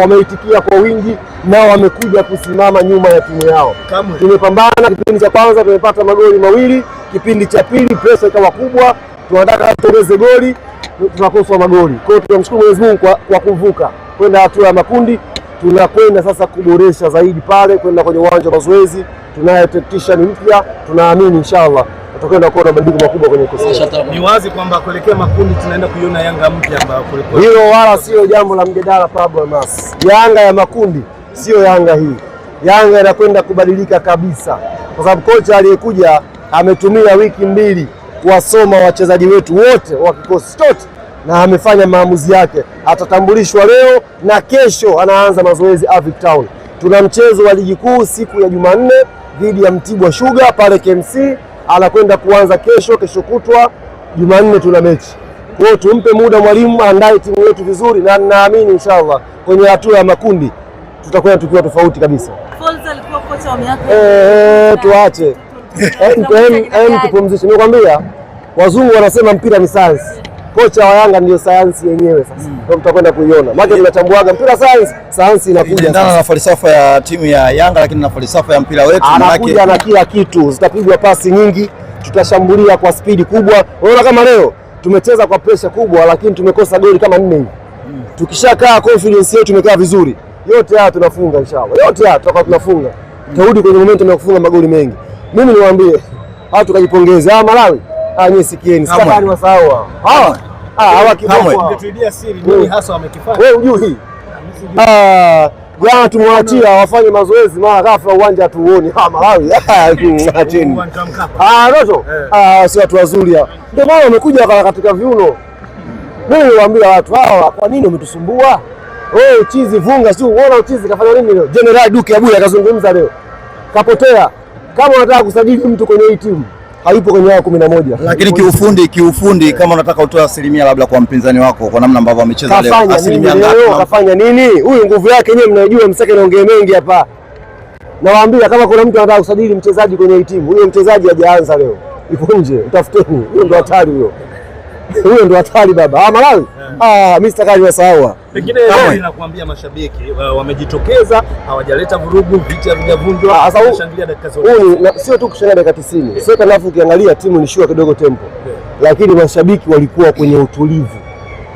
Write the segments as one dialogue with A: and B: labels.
A: wameitikia kwa wingi na wamekuja kusimama nyuma ya timu yao. Tumepambana kipindi cha kwanza, tumepata magoli mawili. Kipindi cha pili pressure ikawa kubwa, tunataka tuongeze goli, tunakosa magoli. Kwa hiyo tunamshukuru Mwenyezi Mungu kwa kuvuka kwenda hatua ya makundi. Tunakwenda sasa kuboresha zaidi pale, kwenda kwenye uwanja wa mazoezi. Tunaye tactician mpya, tunaamini inshallah tutakwenda kuona mabadiliko makubwa kwenye kikosi.
B: Ni wazi kwamba kuelekea makundi tunaenda kuiona Yanga mpya ambayo kulikuwa.
A: Hilo wala sio jambo la mjadala Pablo Mas. Yanga ya makundi sio Yanga hii. Yanga inakwenda kubadilika kabisa, kwa sababu kocha aliyekuja ametumia wiki mbili kuwasoma wachezaji wetu wote wa kikosi chote na amefanya maamuzi yake. Atatambulishwa leo na kesho anaanza mazoezi Avic Town. Tuna mchezo wa ligi kuu siku ya Jumanne dhidi ya Mtibwa Sugar pale KMC, anakwenda kuanza kesho kutwa Jumanne tuna mechi. Kwa hiyo tumpe muda mwalimu aandae timu yetu vizuri, na ninaamini inshallah kwenye hatua ya makundi tutakwenda tukiwa tofauti kabisa.
C: Folz alikuwa kocha wa miaka
A: tuache tupumzishe. Nimekwambia wazungu wanasema mpira ni science. Kocha wa Yanga ndio sayansi yenyewe sasa. Ndio mtakwenda kuiona. Maana tunachambuaga mpira science, sayansi inakuja
B: sasa. Na falsafa ya timu ya Yanga lakini na falsafa ya mpira wetu
A: anakuja na kila kitu. Zitapigwa pasi nyingi, tutashambulia kwa spidi kubwa. Unaona kama leo tumecheza kwa pressure kubwa lakini tumekosa goli kama 4 hivi. Tukishakaa confidence yetu imekaa vizuri, yote haya tunafunga inshallah. Yote haya tutakuwa tunafunga. Turudi kwenye momentum ya kufunga magoli mengi. Mimi niwaambie hata tukajipongeza Malawi. Nyie sikieni, sitakani wasahau hawa kiboko.
B: Ungetuidia siri nini hasa wamekifanya?
A: Wewe unajui hii? Jana tumewachia wafanye mazoezi, mara ghafla uwanja hatuuoni. Malawi acheni. Ndoto. Si watu wazuri hao. Ndio maana wamekuja katika viuno. Mimi niwaambia watu hawa, kwa nini umetusumbua? Wewe uchizi vunga, si unaona uchizi kafanya nini leo? General Duke Abuya akazungumza leo. Kapotea. Kama unataka kusajili mtu kwenye hii timu hayupo kwenye hao 11.
B: Lakini kiufundi kama unataka utoe asilimia labda kwa mpinzani wako kwa namna ambavyo amecheza leo, asilimia ngapi?
A: Kafanya nini? Huyu nguvu yake yenyewe mnajua, msake naongea mengi hapa. Nawaambia kama kuna mtu anataka kusajili mchezaji kwenye hii timu, huyo mchezaji hajaanza leo. Ipo nje, utafuteni. Huyo ndo hatari huyo. Huyo ndo hatari baba. Malawi. Mimi sitakani wasahau.
B: Pengine leo ninakuambia mashabiki wamejitokeza, hawajaleta vurugu, viti havijavunjwa, wanashangilia dakika zote.
A: Sio tu kushangilia dakika 90. Sio kama ukiangalia timu ni shua kidogo tempo. Lakini mashabiki walikuwa kwenye utulivu.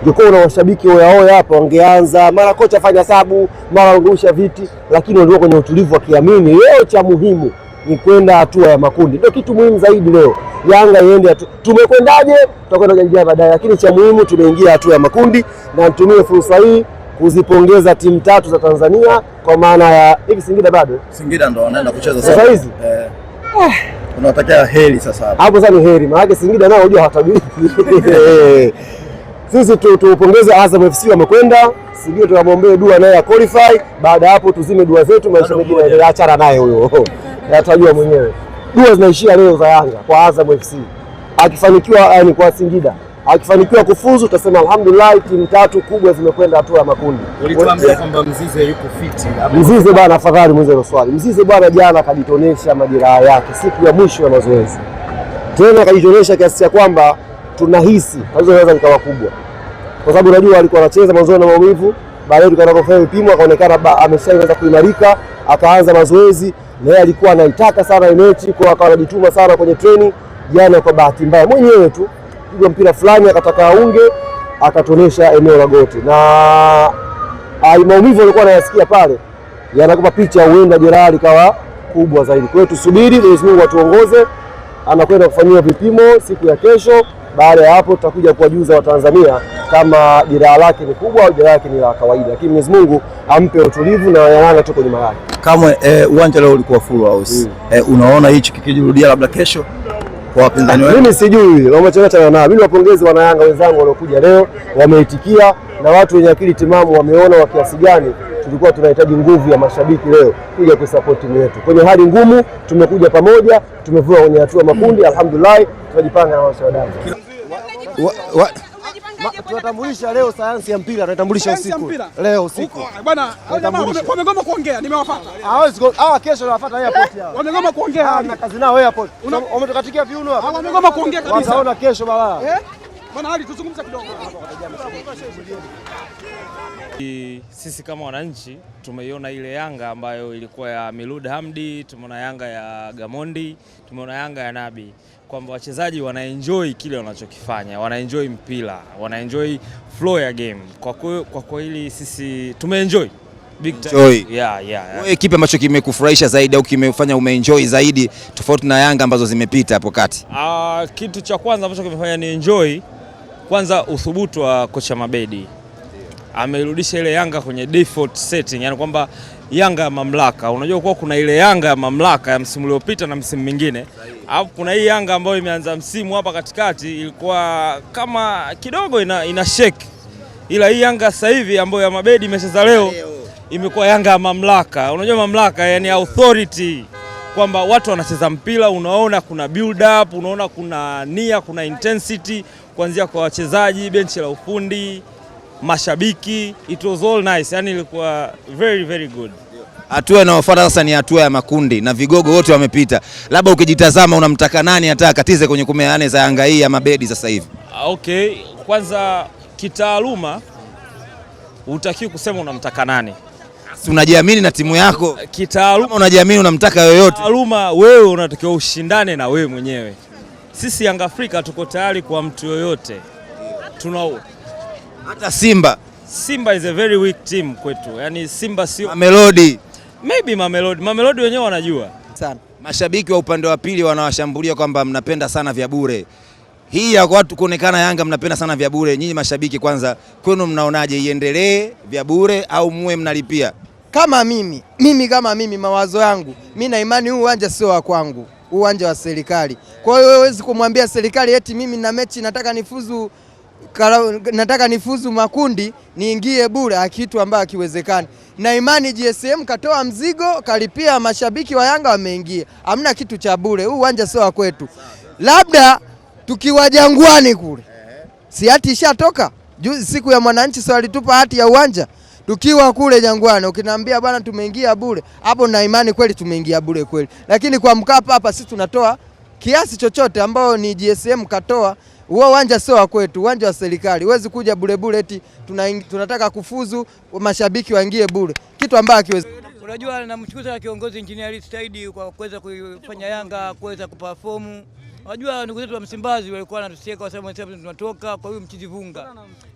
A: Ungekuwa na mashabiki oya hapa wangeanza, mara kocha fanya sabu, mara angusha viti, lakini walikuwa kwenye utulivu wakiamini leo cha muhimu ni kwenda hatua ya makundi. Ndio kitu muhimu zaidi leo. Yanga iende tumekwendaje? Tutakwenda kujadiliana baadaye, lakini cha muhimu tumeingia hatua ya makundi, na nitumie fursa hii kuzipongeza timu 3 za Tanzania kwa maana ya hivi Singida
B: ndo wanaenda kucheza
A: sasa hizi.
B: Tunawatakia heri sasa hapo.
A: Hapo sasa ni heri, maana Singida nao unajua hawatabiriki. Sisi tupongeze Azam FC wamekwenda, Singida tunamwombea dua naye ya qualify, baada hapo tuzime dua zetu, maisha mengine yaendelee, achana naye huyo. Atajua mwenyewe. Dua zinaishia leo za Yanga kwa Azam FC. Akifanikiwa ni kwa Singida. Akifanikiwa kufuzu utasema alhamdulillah, timu 3 kubwa zimekwenda hatua ya makundi.
B: Ulituambia kwamba Mzize yuko fit.
A: Mzize bwana, afadhali mwenze hilo swali. Mzize bwana jana akajitonesha majeraha yake siku ya mwisho ya mazoezi. Tena akajitonesha kiasi cha kwamba tunahisi tatizo linaweza likawa kubwa. Kwa sababu unajua alikuwa anacheza mwanzo na maumivu, baadaye tukaenda kufanya vipimo akaonekana ameshaanza kuimarika, akaanza mazoezi. Na yeye alikuwa anaitaka sana mechi, kwa akawa anajituma sana kwenye training. Jana kwa bahati mbaya mwenyewe tu pigwa mpira fulani akataka aunge, akatonesha eneo la goti, na maumivu alikuwa anayasikia pale yanakupa picha huenda jeraha likawa kubwa zaidi. Kwa hiyo tusubiri, Mwenyezi Mungu atuongoze. Anakwenda kufanyiwa vipimo siku ya kesho. Baada ya hapo tutakuja kuwajuza Watanzania kama jeraha lake ni kubwa au jeraha lake ni la kawaida, lakini Mwenyezi Mungu ampe utulivu na Yanga tu kwenye mahali.
B: Kama uwanja leo ulikuwa full house. Unaona hichi kikijirudia labda kesho kwa wapinzani wao? Mimi
A: sijui, na mimi wapongeze wana Yanga wenzangu waliokuja leo, wameitikia, na watu wenye akili timamu wameona wa kiasi gani tulikuwa tunahitaji nguvu ya mashabiki leo kuja kusupport timu yetu. Kwenye hali ngumu tumekuja pamoja, tumevua kwenye hatua makundi, alhamdulillah, tunajipanga na washindani. Tunatambulisha leo sayansi ya mpira, tunatambulisha usiku. Leo usiku.
D: Bwana, wamegoma kuongea, nimewafuata.
A: Kesho nawafuata airport hao.
D: Wamegoma kuongea.
A: Na kazi nao airport. Wametukatikia viuno hapa.
D: Wamegoma kuongea kabisa.
A: Wataona kesho balaa.
D: Bwana Ali, tuzungumze kidogo.
E: Sisi kama wananchi tumeiona ile Yanga ambayo ilikuwa ya Milud Hamdi, tumeona Yanga ya Gamondi, tumeona Yanga ya Nabi, kwamba wachezaji wanaenjoy kile wanachokifanya, wanaenjoy mpira, wanaenjoy flow ya game. Kwa kweli sisi tumeenjoy big time. Yeah.
F: Wewe kipi ambacho kimekufurahisha zaidi au kimefanya umeenjoy zaidi tofauti na Yanga ambazo zimepita hapo kati?
E: Kitu cha kwanza ambacho kimefanya ni enjoy, kwanza uthubutu wa kocha Mabedi. Amerudisha ile Yanga kwenye default setting, yani kwamba Yanga ya mamlaka. Unajua kwa kuna ile Yanga ya mamlaka ya msimu uliopita na msimu mwingine. Alafu kuna hii Yanga ambayo imeanza msimu hapa katikati ilikuwa kama kidogo ina shake. Ila hii Yanga sasa hivi ambayo ya Mabedi imecheza leo imekuwa Yanga ya mamlaka. Unajua mamlaka yani authority, kwamba watu wanacheza mpira, unaona kuna build up, unaona kuna nia, kuna intensity kuanzia kwa wachezaji, benchi la ufundi, mashabiki. It was all nice, yani ilikuwa very very good.
F: Hatua inayofuata sasa ni hatua ya makundi na vigogo wote wamepita. Labda ukijitazama unamtaka nani hata akatize kwenye 18 za Yanga hii ya Mabedi sasa hivi?
E: Okay, kwanza kitaaluma hutakiwi kusema unamtaka nani.
F: Si unajiamini na timu yako?
E: Kitaaluma
F: unajiamini unamtaka yoyote.
E: Kitaaluma wewe unatakiwa ushindane na wewe mwenyewe. Sisi Yanga Afrika tuko tayari kwa mtu yoyote.
F: Hata Simba
E: is a very weak team kwetu. Yani Simba sio
F: Mamelodi.
E: Maybe Mamelodi wenyewe wanajua
F: sana. Mashabiki wa upande wa pili wanawashambulia kwamba mnapenda sana vya bure. Hii ya watu kuonekana Yanga mnapenda sana vya bure. Nyinyi mashabiki kwanza kwenu mnaonaje, iendelee vya bure au muwe mnalipia?
G: Kama mimi mawazo yangu, mimi na imani huu uwanja sio wa kwangu, uwanja wa serikali. Kwa hiyo huwezi kumwambia serikali eti mimi na mechi nataka nifuzu makundi niingie bure, kitu ambacho hakiwezekani. Na imani GSM katoa mzigo, kalipia, mashabiki wa Yanga wameingia. Hamna kitu cha bure, huu uwanja sio wa kwetu. Labda tukiwa Jangwani kule, si hati ishatoka siku ya mwananchi, sio walitupa hati ya uwanja. Tukiwa kule Jangwani ukiniambia bwana tumeingia bure, hapo na imani kweli tumeingia bure kweli. Lakini kwa Mkapa hapa sisi tunatoa kiasi chochote ambao ni GSM katoa. Huo uwanja sio wa kwetu, uwanja wa serikali. Huwezi kuja bure bure eti tunataka kufuzu mashabiki waingie bure, kitu ambacho hakiwezi.
H: Unajua namshukuru kiongozi Engineer Said kwa kuweza kufanya Yanga kuweza kuperform. Unajua ndugu zetu wa Msimbazi walikuwa wanatusieka kwa sababu tunatoka kwa huyu mchizi vunga.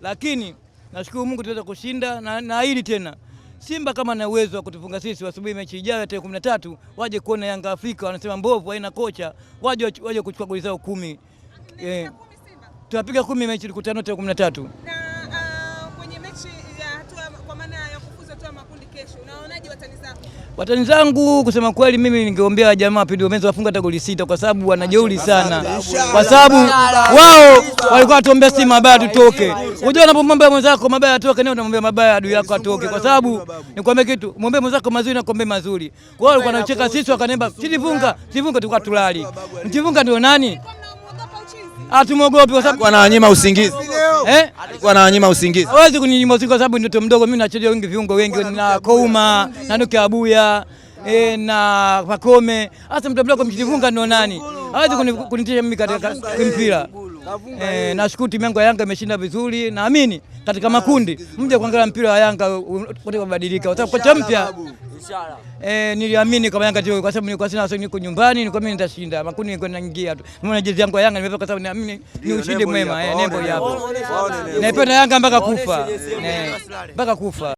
H: Lakini nashukuru Mungu tuweza kushinda na hili tena. Simba kama na uwezo wa kutufunga sisi, wasubuhi mechi ijayo tarehe 13 waje kuona Yanga Afrika wanasema mbovu haina kocha, waje kuchukua goli zao 10. Tunapiga 10 mechi tukutano tarehe 13.
C: Na kwenye mechi ya hatua kwa maana ya kufuza hatua makundi kesho, unaonaje watani zako?
H: Watani zangu kusema kweli mimi ningeombea jamaa Pidi Omenzo wafunga hata goli 6 kwa sababu wanajeuri sana. Kwa sababu wao walikuwa watuombea si mabaya tutoke. Unajua unapomwambia mwenzako mabaya atoke, nawe unamwambia mabaya adui yako atoke. Kwa sababu nikwambia kitu, mwambie mwenzako mazuri na kuombea mazuri. Wao walikuwa wanacheka sisi wakaniambia Sivunga tulikuwa tulali. Mtivunga ndio nani? Hatumogopi kwa sababu
F: wanawanyima usingizi. Alikuwa anawanyima usingizi.
H: Hawezi kuninyima usingizi kwa sababu ndio mdogo, mimi nacheza wengi viungo wengi na Kouma, na Nduki Abuya, na Pakome. Hasa mtu mdogo Mtivunga ndio nani? Hawezi kunitisha mimi katika mpira. Nashukuru timu yangu ya Yanga imeshinda vizuri, naamini katika makundi mje kuangalia mpira wa Yanga utabadilika. Kwa sababu kocha mpya niliamini kama Yanga kwa sababu nilikuwa sina niko nyumbani, nilikuwa mimi nitashinda. Makundi nilikuwa naingia tu. Mimi jezi yangu ya Yanga nimeweka kwa sababu naamini ni ushindi mwema, nembo yapo. Naipenda Yanga mpaka kufa. Mpaka kufa.